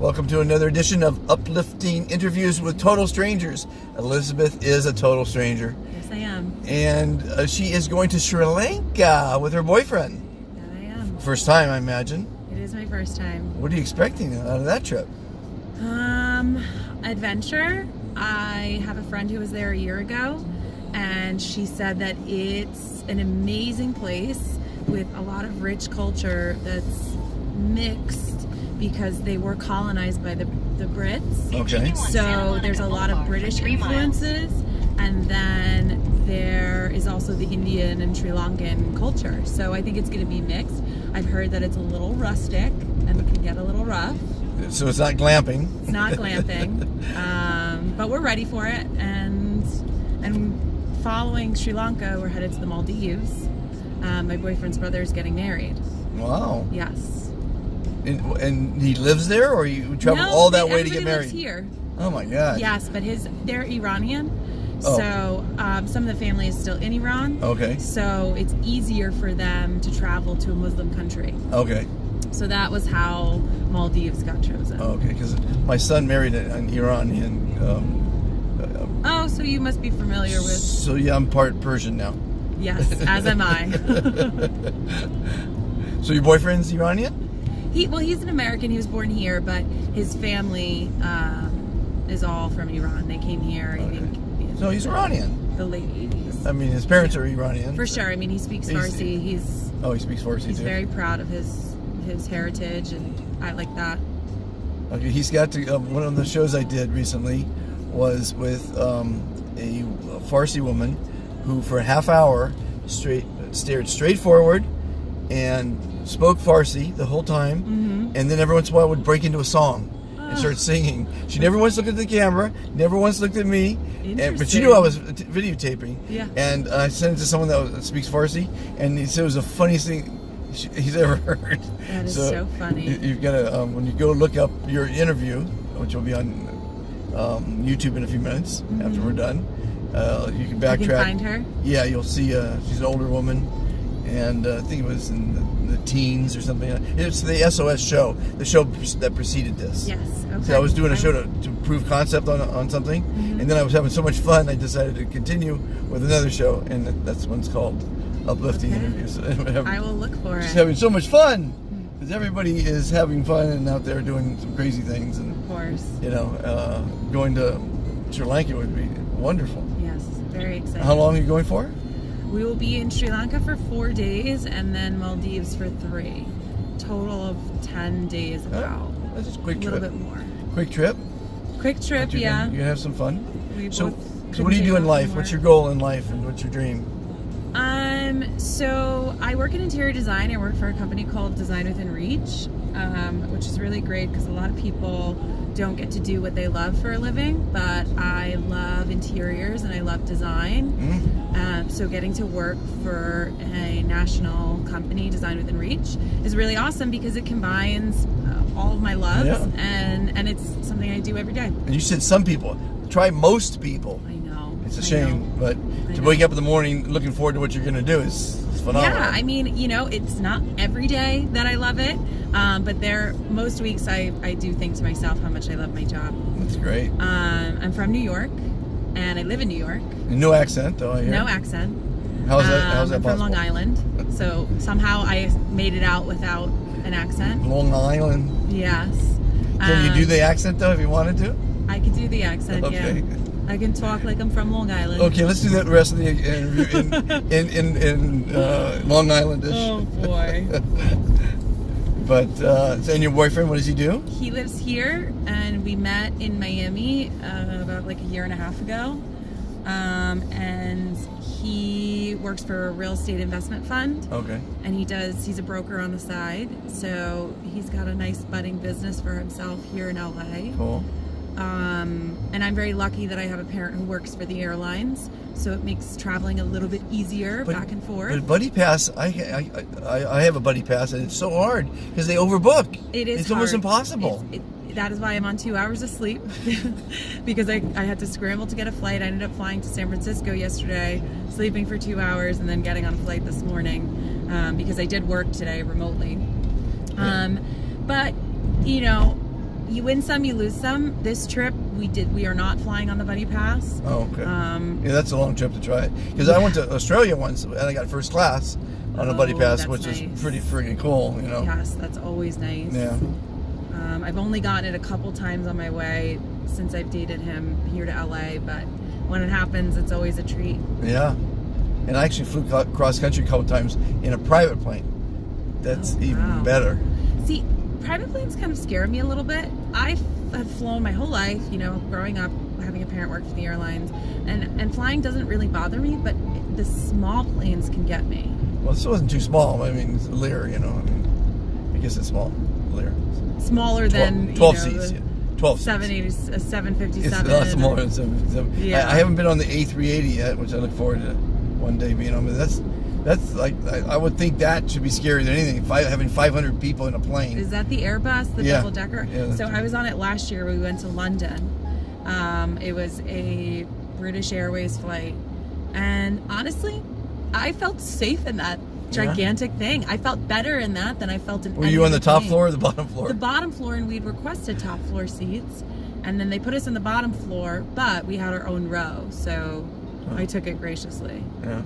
Welcome to another edition of Uplifting Interviews with Total Strangers. Elizabeth is a total stranger. Yes, I am. And she is going to Sri Lanka with her boyfriend. That I am. First time, I imagine. It is my first time. What are you expecting out of that trip? Adventure. I have a friend who was there a year ago, and she said that it's an amazing place with a lot of rich culture that's mixed because they were colonized by the Brits. Okay. So there's a lot of British influences, and then there is also the Indian and Sri Lankan culture. So I think it's going to be mixed. I've heard that it's a little rustic and it can get a little rough. So it's not glamping. It's not glamping, but we're ready for it. And following Sri Lanka, we're headed to the Maldives. My boyfriend's brother is getting married. Wow. Yes. And he lives there, or you travel all that way to get married? Lives here. Oh my God. Yes, but they're Iranian. Oh. So some of the family is still in Iran. Okay. So it's easier for them to travel to a Muslim country. Okay. So that was how Maldives got chosen. Okay, because my son married an Iranian. Oh, so you must be familiar with... So yeah, I'm part Persian now. Yes, as am I. So your boyfriend's Iranian? He's an American. He was born here, but his family is all from Iran. They came here, I think. So he's Iranian. The late 80s. I mean, his parents are Iranian. For sure. I mean, he speaks Farsi. He speaks Farsi too. He's very proud of his heritage, and I like that. Okay, he's got to. One of the shows I did recently was with a Farsi woman who, for a half hour, stared straight forward and spoke Farsi the whole time, and then every once in a while would break into a song and start singing. She never once looked at the camera, never once looked at me, but she knew I was videotaping. Yeah. And I sent it to someone that speaks Farsi, and he said it was the funniest thing he's ever heard. That is so funny. You've got to, when you go look up your interview, which will be on YouTube in a few minutes after we're done, you can backtrack. You can find her? Yeah, you'll see she's an older woman, and I think it was in the teens or something. It's the SOS show, the show that preceded this. Yes, okay. So I was doing a show to prove concept on something, and then I was having so much fun, I decided to continue with another show, and that's one's called Uplifting Interviews. I will look for it. Just having so much fun, because everybody is having fun and out there doing some crazy things, and of course, going to Sri Lanka would be wonderful. Yes, very exciting. How long are you going for? We will be in Sri Lanka for 4 days, and then Maldives for 3. Total of 10 days about. That's just a quick trip. A little bit more. Quick trip? Quick trip, yeah. You're going to have some fun? So what do you do in life? What's your goal in life, and what's your dream? So I work in interior design. I work for a company called Design Within Reach, which is really great because a lot of people don't get to do what they love for a living, but I love interiors and I love design. So getting to work for a national company, Design Within Reach, is really awesome because it combines all of my loves, and it's something I do every day. And you said some people. Try most people. I know. It's a shame, but to wake up in the morning looking forward to what you're going to do is phenomenal. Yeah, I mean, it's not every day that I love it, but most weeks I do think to myself how much I love my job. That's great. I'm from New York, and I live in New York. No accent, though, I hear. No accent. How's that I'm possible? from Long Island, so somehow I made it out without an accent. Long Island? Yes. Can you do the accent, though, if you wanted to? I could do the accent, okay. Yeah. I can talk like I'm from Long Island. Okay, let's do that rest of the interview in Long Islandish. Oh, boy. But, and your boyfriend, what does he do? He lives here, and we met in Miami about like a year and a half ago. And he works for a real estate investment fund. Okay. And he's a broker on the side. So he's got a nice budding business for himself here in LA. Cool. And I'm very lucky that I have a parent who works for the airlines, so it makes traveling a little bit easier back and forth. But Buddy Pass, I have a Buddy Pass, and it's so hard because they overbook. It's hard. Almost impossible. That is why I'm on 2 hours of sleep because I had to scramble to get a flight. I ended up flying to San Francisco yesterday, sleeping for 2 hours, and then getting on a flight this morning because I did work today remotely. But you win some, you lose some. This trip, we are not flying on the buddy pass. Oh, okay. Yeah, that's a long trip to try. Because I went to Australia once, and I got first class on a buddy pass, that's which nice. is pretty freaking cool, you know. Yes, that's always nice. Yeah. I've only gotten it a couple times on my way since I've dated him here to LA, but when it happens, it's always a treat. Yeah. And I actually flew cross country a couple times in a private plane. That's even better. See, private planes kind of scare me a little bit. I have flown my whole life, you know, growing up, having a parent work for the airlines, and flying doesn't really bother me, but the small planes can get me. Well, this wasn't too small. I mean, it's a Lear, you know. I mean, I guess it's small. Lear. Smaller than 12 you know, seats. Yeah. 12 seats. 757. It's a lot smaller than 757. Yeah. I haven't been on the A380 yet, which I look forward to one day being on. But that's like, I would think that should be scarier than anything. Having 500 people in a plane. Is that the Airbus, the double decker? Yeah, so I was on it last year. We went to London. It was a British Airways flight, and honestly, I felt safe in that gigantic thing. I felt better in that than I felt in. Were you on the top floor or the bottom floor? The bottom floor, and we'd requested top floor seats, and then they put us in the bottom floor, but we had our own row, so I took it graciously. Yeah.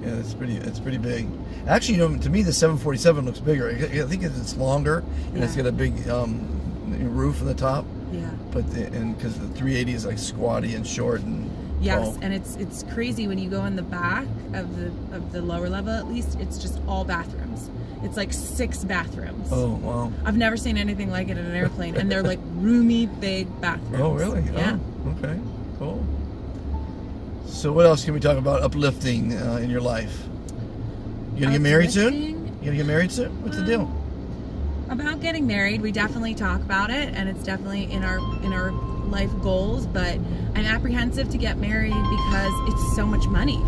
Yeah, it's pretty big. Actually, you know, to me the 747 looks bigger. I think it's longer and it's got a big roof on the top. Yeah. But because the 380 is like squatty and short and yes, and it's crazy when you go in the back of the lower level. At least it's just all bathrooms. It's like 6 bathrooms. Oh wow! I've never seen anything like it in an airplane, and they're like roomy, big bathrooms. Oh really? Yeah. Oh, okay. Cool. So what else can we talk about uplifting in your life? You gonna get married soon? You gonna get married soon? What's the deal? About getting married, we definitely talk about it, and it's definitely in our life goals. But I'm apprehensive to get married because it's so much money.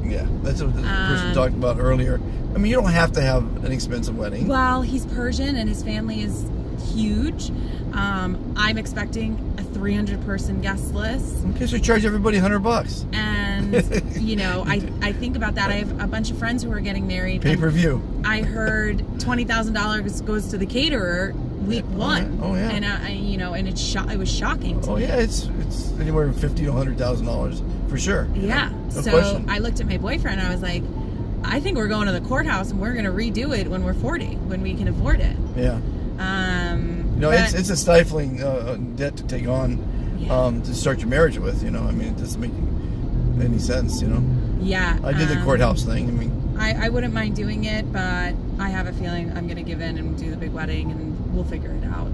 Yeah, that's what the person talked about earlier. I mean, you don't have to have an expensive wedding. Well, he's Persian, and his family is huge. I'm expecting a 300-person guest list. Okay, so charge everybody $100. And, you know, I think about that. I have a bunch of friends who are getting married. Pay-per-view. I heard $20,000 goes to the caterer week one. Oh, yeah. And, it was shocking to me. Oh, yeah, it's anywhere from $50,000 to $100,000 for sure. Yeah. No So question. I looked at my boyfriend and I was like, I think we're going to the courthouse and we're going to redo it when we're 40, when we can afford it. Yeah. It's a stifling debt to take on to start your marriage with. You know, I mean, it doesn't make any sense. You know. Yeah. I did the courthouse thing. I mean, I wouldn't mind doing it, but I have a feeling I'm going to give in and do the big wedding, and we'll figure it out.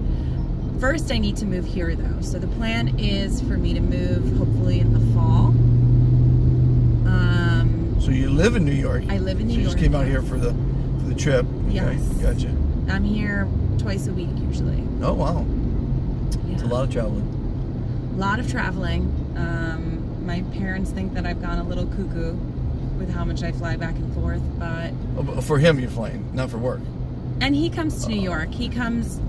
First, I need to move here, though. So the plan is for me to move, hopefully in the fall. So you live in New York. I live in New York. So you just York, came out here for the trip. Yes. Okay, gotcha. I'm here twice a week usually. Oh wow. Yeah. It's a lot of traveling. A lot of traveling. My parents think that I've gone a little cuckoo with how much I fly back and forth, but For him, you're flying, not for work. and he comes to New York. He comes,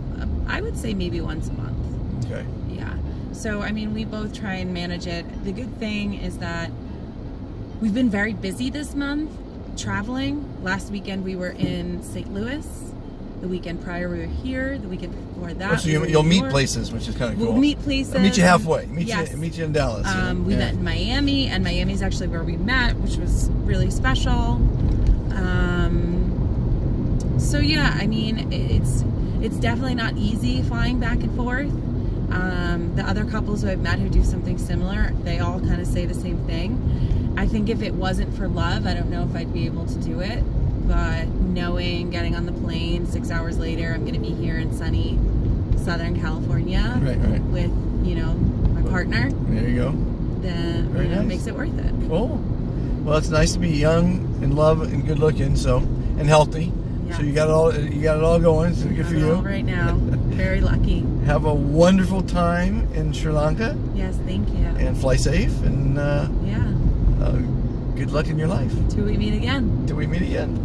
I would say maybe once a month. Okay. Yeah. So I mean, we both try and manage it. The good thing is that we've been very busy this month traveling. Last weekend we were in St. Louis. The weekend prior we were here. The weekend before that, So you'll meet places, which is kind of cool. We'll meet places. I'll meet you halfway. Meet Yes. you in Dallas. We met in Miami, and Miami's actually where we met, which was really special. So yeah, I mean, it's definitely not easy flying back and forth. The other couples who I've met who do something similar, they all kind of say the same thing. I think if it wasn't for love, I don't know if I'd be able to do it. But knowing, getting on the plane, 6 hours later, I'm going to be here in sunny Southern California Right. with, my partner, There you go. then Very nice. makes it worth it. Cool. Well, it's nice to be young, in love, and good looking, and healthy. Yeah. So you got it all going. So good for you. All right now. Very lucky. Have a wonderful time in Sri Lanka, Yes, thank you. and fly safe, and Yeah. good luck in your life. Till we meet again. Till we meet again.